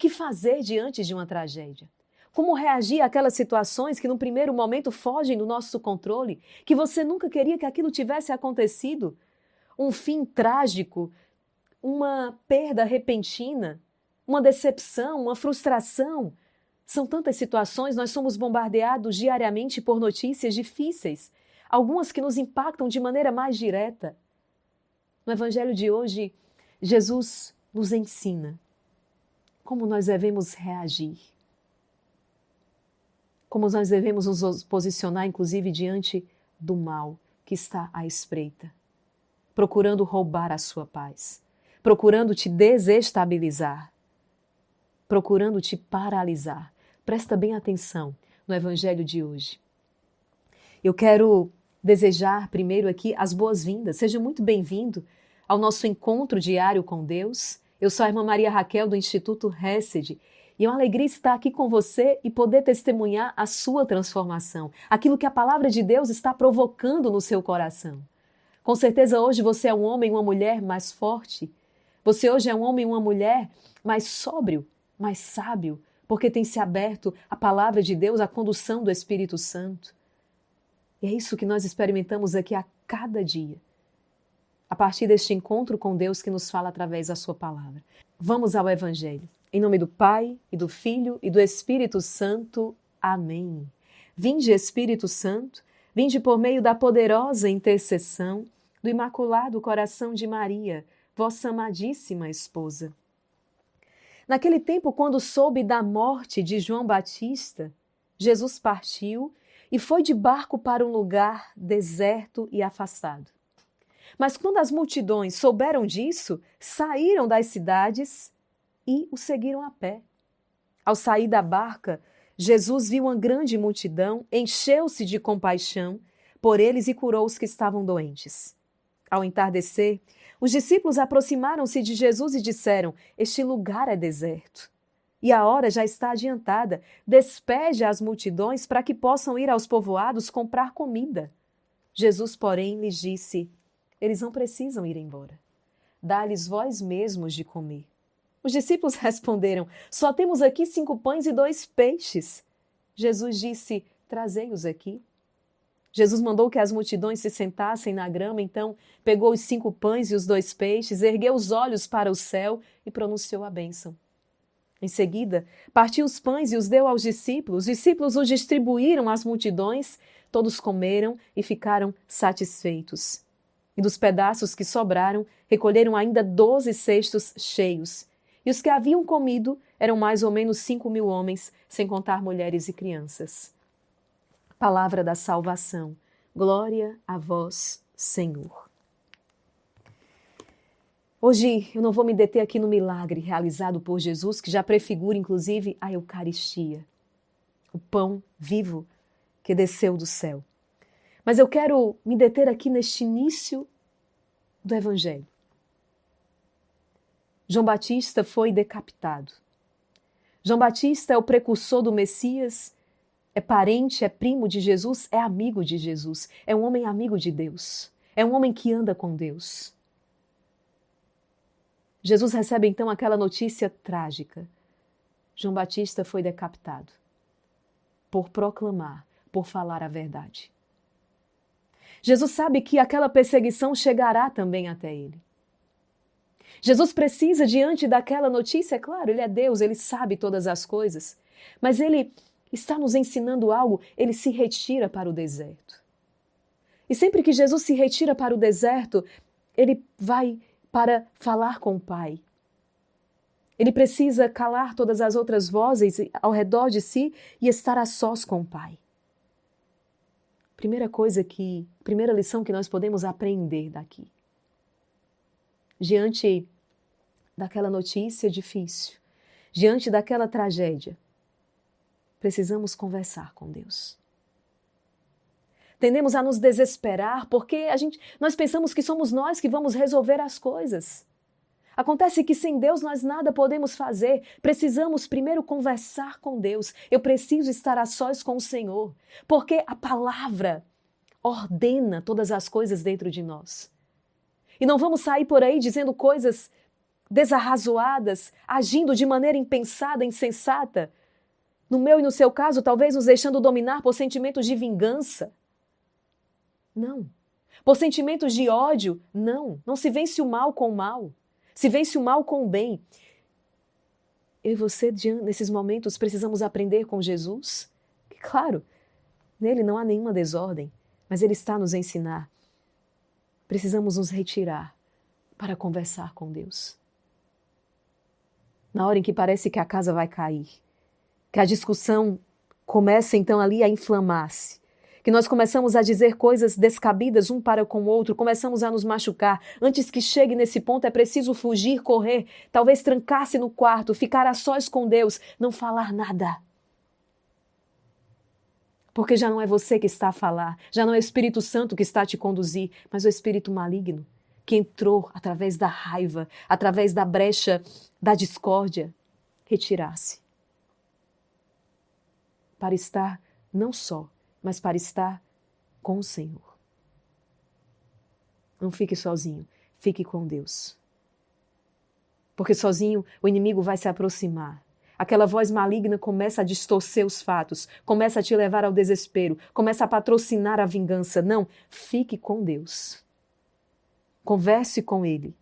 que fazer diante de uma tragédia? Como reagir àquelas situações que, no primeiro momento, fogem do nosso controle, que você nunca queria que aquilo tivesse acontecido? Um fim trágico, uma perda repentina, uma decepção, uma frustração. São tantas situações, nós somos bombardeados diariamente por notícias difíceis, algumas que nos impactam de maneira mais direta. No Evangelho de hoje, Jesus nos ensina como nós devemos reagir, como nós devemos nos posicionar, inclusive, diante do mal que está à espreita, procurando roubar a sua paz, procurando te desestabilizar, procurando te paralisar. Presta bem atenção no Evangelho de hoje. Eu quero desejar primeiro aqui as boas-vindas. Seja muito bem-vindo ao nosso encontro diário com Deus. Eu sou a irmã Maria Raquel do Instituto Hesed e é uma alegria estar aqui com você e poder testemunhar a sua transformação, aquilo que a palavra de Deus está provocando no seu coração. Com certeza hoje você é um homem e uma mulher mais forte. Você hoje é um homem e uma mulher mais sóbrio, mais sábio, porque tem se aberto à palavra de Deus, à condução do Espírito Santo. E é isso que nós experimentamos aqui a cada dia, a partir deste encontro com Deus que nos fala através da sua palavra. Vamos ao Evangelho. Em nome do Pai, e do Filho, e do Espírito Santo. Amém. Vinde, Espírito Santo, vinde por meio da poderosa intercessão do Imaculado Coração de Maria, vossa amadíssima esposa. Naquele tempo, quando soube da morte de João Batista, Jesus partiu e foi de barco para um lugar deserto e afastado. Mas quando as multidões souberam disso, saíram das cidades e o seguiram a pé. Ao sair da barca, Jesus viu uma grande multidão, encheu-se de compaixão por eles e curou os que estavam doentes. Ao entardecer, os discípulos aproximaram-se de Jesus e disseram: este lugar é deserto e a hora já está adiantada. Despeje as multidões para que possam ir aos povoados comprar comida. Jesus, porém, lhes disse: eles não precisam ir embora. Dá-lhes vós mesmos de comer. Os discípulos responderam: só temos aqui 5 pães e 2 peixes. Jesus disse: trazei-os aqui. Jesus mandou que as multidões se sentassem na grama, então pegou os 5 pães e os 2 peixes, ergueu os olhos para o céu e pronunciou a bênção. Em seguida, partiu os pães e os deu aos discípulos. Os discípulos os distribuíram às multidões, todos comeram e ficaram satisfeitos. E dos pedaços que sobraram, recolheram ainda 12 cestos cheios. E os que haviam comido eram mais ou menos 5.000 homens, sem contar mulheres e crianças. Palavra da salvação. Glória a vós, Senhor. Hoje eu não vou me deter aqui no milagre realizado por Jesus, que já prefigura inclusive a Eucaristia, o pão vivo que desceu do céu. Mas eu quero me deter aqui neste início do Evangelho. João Batista foi decapitado. João Batista é o precursor do Messias, é parente, é primo de Jesus, é amigo de Jesus, é um homem amigo de Deus, é um homem que anda com Deus. Jesus recebe então aquela notícia trágica. João Batista foi decapitado por proclamar, por falar a verdade. Jesus sabe que aquela perseguição chegará também até ele. Jesus precisa, diante daquela notícia, é claro, ele é Deus, ele sabe todas as coisas, mas ele está nos ensinando algo, ele se retira para o deserto. E sempre que Jesus se retira para o deserto, ele vai para falar com o Pai. Ele precisa calar todas as outras vozes ao redor de si e estar a sós com o Pai. Primeira lição que nós podemos aprender daqui. Diante daquela notícia difícil, diante daquela tragédia, precisamos conversar com Deus. Tendemos a nos desesperar porque nós pensamos que somos nós que vamos resolver as coisas. Acontece que sem Deus nós nada podemos fazer. Precisamos primeiro conversar com Deus. Eu preciso estar a sós com o Senhor, porque a palavra ordena todas as coisas dentro de nós. E não vamos sair por aí dizendo coisas desarrazoadas, agindo de maneira impensada, insensata. No meu e no seu caso, talvez nos deixando dominar por sentimentos de vingança. Não. Por sentimentos de ódio, não. Não se vence o mal com o mal. Se vence o mal com o bem. Eu e você, nesses momentos, precisamos aprender com Jesus. Que, claro, nele não há nenhuma desordem, mas ele está a nos ensinar. Precisamos nos retirar para conversar com Deus. Na hora em que parece que a casa vai cair, que a discussão começa então ali a inflamar-se, que nós começamos a dizer coisas descabidas um para com o outro, começamos a nos machucar. Antes que chegue nesse ponto é preciso fugir, correr, talvez trancar-se no quarto, ficar a sós com Deus, não falar nada. Porque já não é você que está a falar, já não é o Espírito Santo que está a te conduzir, mas o espírito maligno que entrou através da raiva, através da brecha da discórdia, retirar-se. Para estar não só, mas para estar com o Senhor. Não fique sozinho, fique com Deus. Porque sozinho o inimigo vai se aproximar. Aquela voz maligna começa a distorcer os fatos, começa a te levar ao desespero, começa a patrocinar a vingança. Não, fique com Deus. Converse com Ele.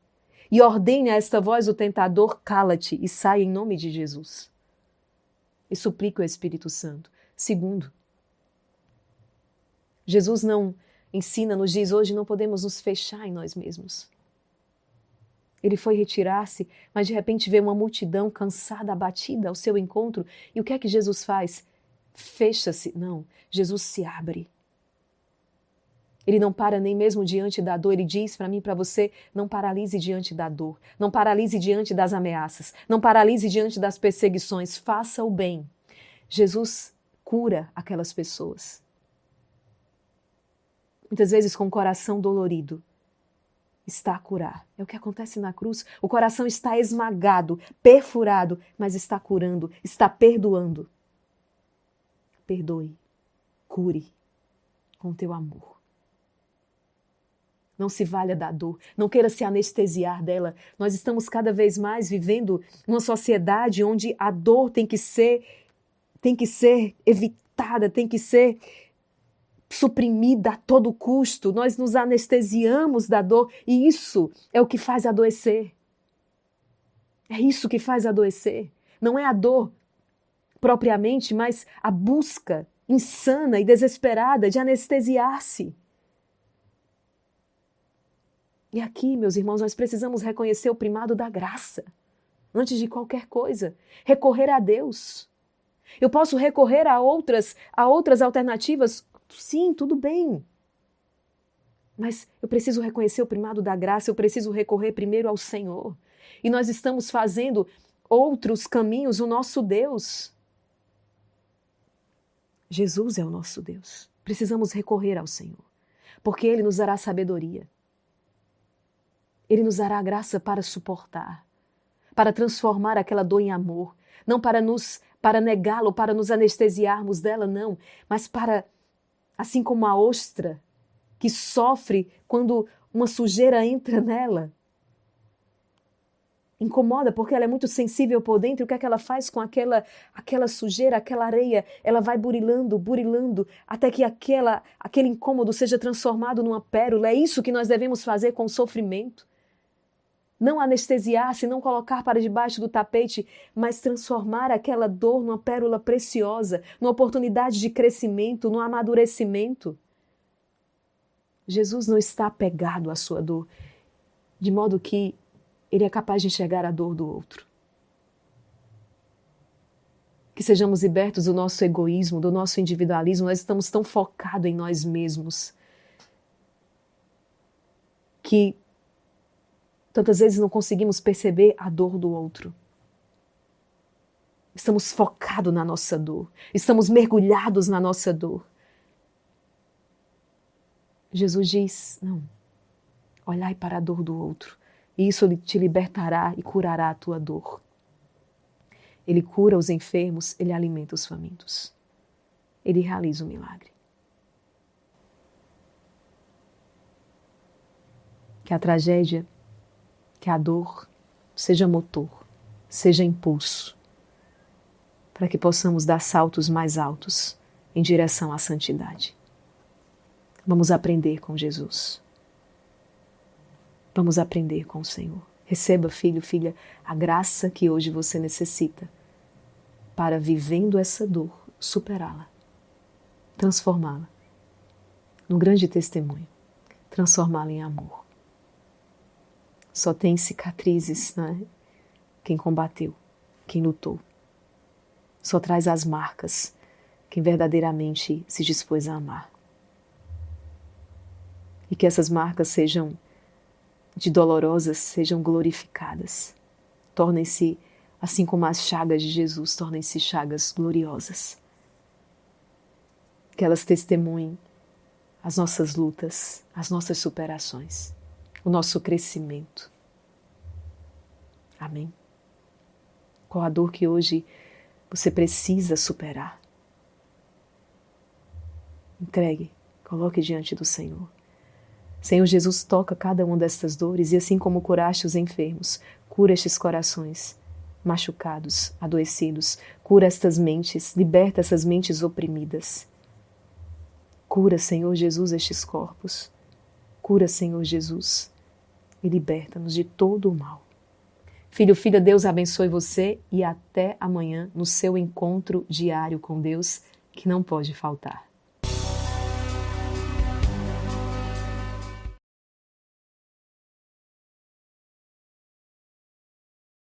E ordene a esta voz o tentador, cala-te e sai em nome de Jesus. E suplique o Espírito Santo. Segundo, Jesus não ensina, nos diz hoje, não podemos nos fechar em nós mesmos. Ele foi retirar-se, mas de repente vê uma multidão cansada, abatida ao seu encontro. E o que é que Jesus faz? Fecha-se. Não, Jesus se abre. Ele não para nem mesmo diante da dor. Ele diz para mim e para você, não paralise diante da dor. Não paralise diante das ameaças. Não paralise diante das perseguições. Faça o bem. Jesus cura aquelas pessoas. Muitas vezes com o coração dolorido. Está a curar. É o que acontece na cruz. O coração está esmagado, perfurado, mas está curando, está perdoando. Perdoe, cure com o teu amor. Não se valha da dor, não queira se anestesiar dela. Nós estamos cada vez mais vivendo numa sociedade onde a dor tem que ser evitada, tem que ser suprimida a todo custo. Nós nos anestesiamos da dor e isso é o que faz adoecer. É isso que faz adoecer. Não é a dor propriamente, mas a busca insana e desesperada de anestesiar-se. E aqui, meus irmãos, nós precisamos reconhecer o primado da graça. Antes de qualquer coisa, recorrer a Deus. Eu posso recorrer a outras alternativas. Sim, tudo bem. Mas eu preciso reconhecer o primado da graça, eu preciso recorrer primeiro ao Senhor. E nós estamos fazendo outros caminhos, o nosso Deus. Jesus é o nosso Deus. Precisamos recorrer ao Senhor, porque Ele nos dará sabedoria. Ele nos dará a graça para suportar, para transformar aquela dor em amor, não para negá-lo, para nos anestesiarmos dela, não, mas para, assim como a ostra que sofre quando uma sujeira entra nela, incomoda porque ela é muito sensível por dentro, o que é que ela faz com aquela sujeira, aquela areia? Ela vai burilando, burilando, até que aquele incômodo seja transformado numa pérola. É isso que nós devemos fazer com o sofrimento. Não anestesiar-se, não colocar para debaixo do tapete, mas transformar aquela dor numa pérola preciosa, numa oportunidade de crescimento, num amadurecimento. Jesus não está apegado à sua dor, de modo que Ele é capaz de enxergar a dor do outro. Que sejamos libertos do nosso egoísmo, do nosso individualismo. Nós estamos tão focados em nós mesmos que tantas vezes não conseguimos perceber a dor do outro. Estamos focados na nossa dor. Estamos mergulhados na nossa dor. Jesus diz, não, olhai para a dor do outro. E isso te libertará e curará a tua dor. Ele cura os enfermos, Ele alimenta os famintos. Ele realiza o milagre. Que a tragédia, que a dor seja motor, seja impulso, para que possamos dar saltos mais altos em direção à santidade. Vamos aprender com Jesus. Vamos aprender com o Senhor. Receba, filho, filha, a graça que hoje você necessita para, vivendo essa dor, superá-la, transformá-la num grande testemunho, transformá-la em amor. Só tem cicatrizes, não é? Quem combateu, quem lutou. Só traz as marcas quem verdadeiramente se dispôs a amar. E que essas marcas sejam de dolorosas, sejam glorificadas. Tornem-se, assim como as chagas de Jesus, tornem-se chagas gloriosas. Que elas testemunhem as nossas lutas, as nossas superações, o nosso crescimento. Amém? Qual a dor que hoje você precisa superar? Entregue, coloque diante do Senhor. Senhor Jesus, toca cada uma destas dores e assim como curaste os enfermos, cura estes corações machucados, adoecidos, cura estas mentes, liberta essas mentes oprimidas. Cura, Senhor Jesus, estes corpos. Cura, Senhor Jesus, e liberta-nos de todo o mal. Filho, filha, Deus abençoe você e até amanhã no seu encontro diário com Deus, que não pode faltar.